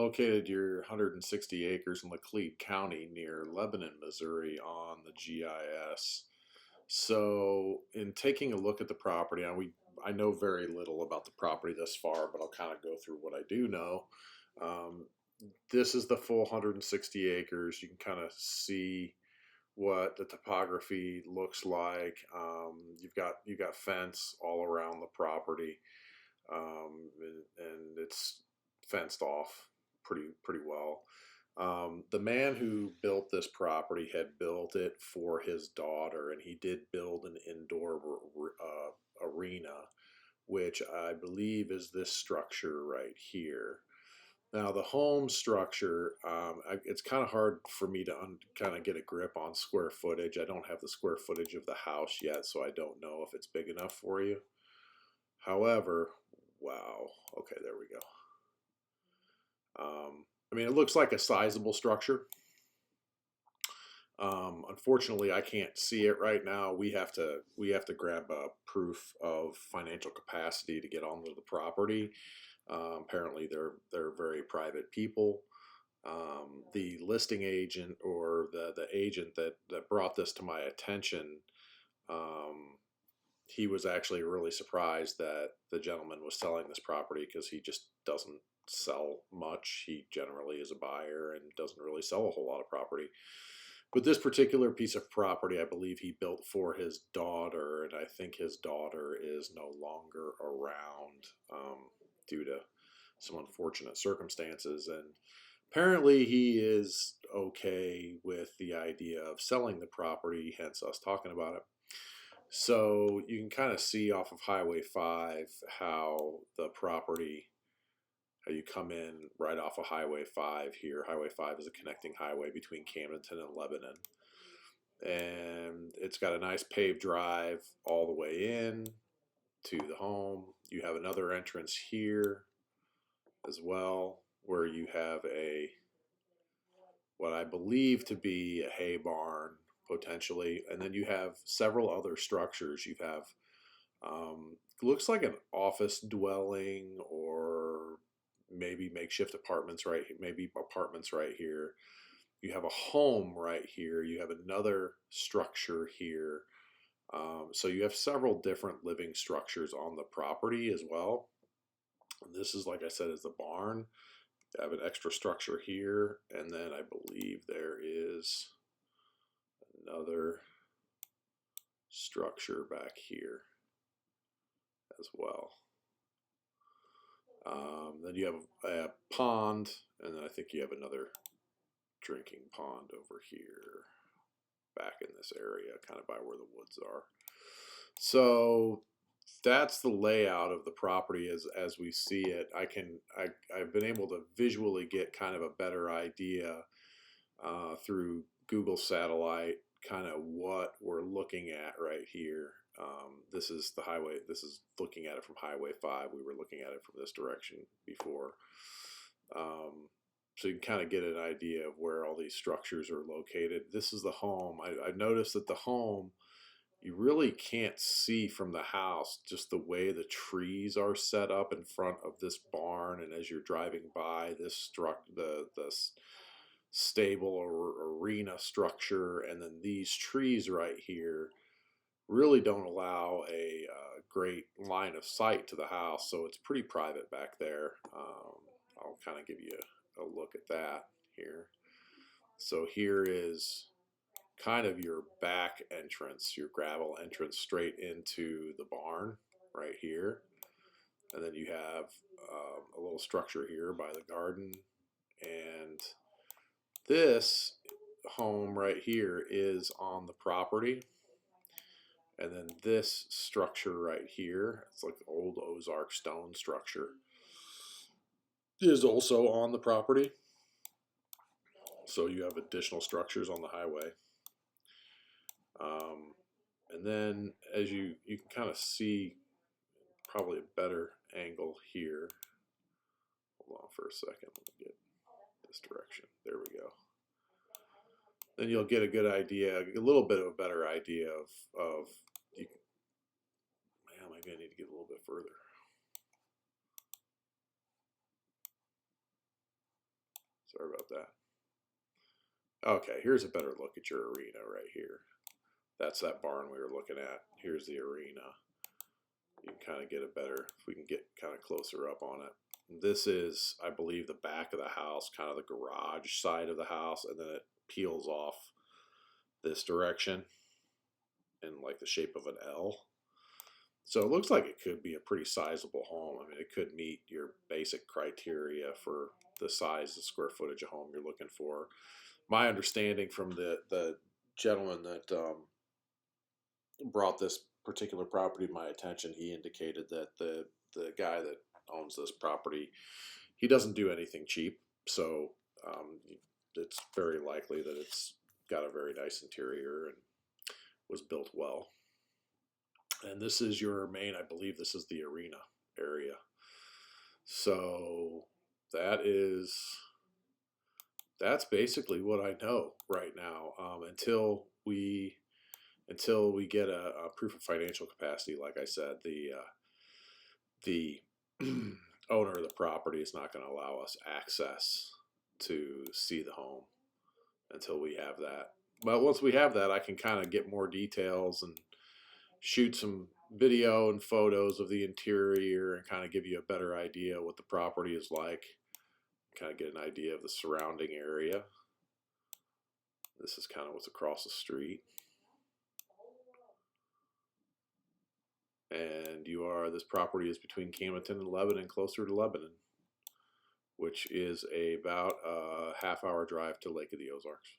located your 160 acres in Laclede County near Lebanon, Missouri on the GIS. So, in taking a look at the property, I know very little about the property thus far, but I'll kind of go through what I do know. Um, this is the full 160 acres. You can kind of see what the topography looks like. You've got fence all around the property, and it's fenced off pretty well. The man who built this property had built it for his daughter, and he did build an indoor arena, which I believe is this structure right here. Now, the home structure, it's kind of hard for me to kind of get a grip on square footage. I don't have the square footage of the house yet, so I don't know if it's big enough for you. However, wow. Okay, there we go. I mean, it looks like a sizable structure. Unfortunately, I can't see it right now. We have to grab a proof of financial capacity to get onto the property. Apparently, they're very private people. The listing agent or the agent that brought this to my attention, he was actually really surprised that the gentleman was selling this property because he just doesn't sell much. He generally is a buyer and doesn't really sell a whole lot of property. But this particular piece of property, I believe he built for his daughter, and I think his daughter is no longer around due to some unfortunate circumstances. And apparently, he is okay with the idea of selling the property, hence us talking about it. So you can kind of see off of Highway 5 how the property, how you come in right off of Highway 5 here. Highway 5 is a connecting highway between Camdenton and Lebanon. And it's got a nice paved drive all the way in to the home. You have another entrance here as well, where you have what I believe to be a hay barn potentially, and then you have several other structures. You have looks like an office dwelling or maybe makeshift apartments maybe apartments right here. You have a home right here. You have another structure here. So you have several different living structures on the property as well. And this is, like I said, is the barn. I have an extra structure here, and then I believe there is another structure back here as well. Then you have a pond, and then I think you have another drinking pond over here back in this area, kind of by where the woods are. So that's the layout of the property as we see it. I've been able to visually get kind of a better idea through Google Satellite, kind of what we're looking at right here. This is the highway. This is looking at it from Highway 5. We were looking at it from this direction before. So you can kind of get an idea of where all these structures are located. This is the home. I noticed that the home, you really can't see from the house just the way the trees are set up in front of this barn. And as you're driving by this the stable or arena structure, and then these trees right here really don't allow a great line of sight to the house, so it's pretty private back there. I'll kind of give you a look at that here. So here is kind of your back entrance, your gravel entrance straight into the barn right here. And then you have a little structure here by the garden. And this home right here is on the property. And then this structure right here, it's like the old Ozark stone structure, is also on the property. So you have additional structures on the highway. And then as you can kind of see probably a better angle here. Hold on for a second. Let me get this direction. There we go. Then you'll get a good idea, a little bit of a better idea of man, maybe I need to get a little bit further. Sorry about that. Okay, here's a better look at your arena right here. That's that barn we were looking at. Here's the arena. You can kind of get a better, if we can get kind of closer up on it. This is, I believe, the back of the house, kind of the garage side of the house, and then it peels off this direction in like the shape of an L. So it looks like it could be a pretty sizable home. I mean, it could meet your basic criteria for the size, the square footage of home you're looking for. My understanding from the gentleman that brought this particular property to my attention, he indicated that the guy that owns this property, he doesn't do anything cheap. So it's very likely that it's got a very nice interior and was built well. And this is your main, I believe this is the arena area. So that's basically what I know right now, until we get a proof of financial capacity. Like I said, the owner of the property is not going to allow us access to see the home until we have that. But once we have that, I can kind of get more details and shoot some video and photos of the interior and kind of give you a better idea what the property is like, kind of get an idea of the surrounding area. This is kind of what's across the street. And this property is between Camden and Lebanon, closer to Lebanon, which is about a half-hour drive to Lake of the Ozarks.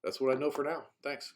That's what I know for now. Thanks.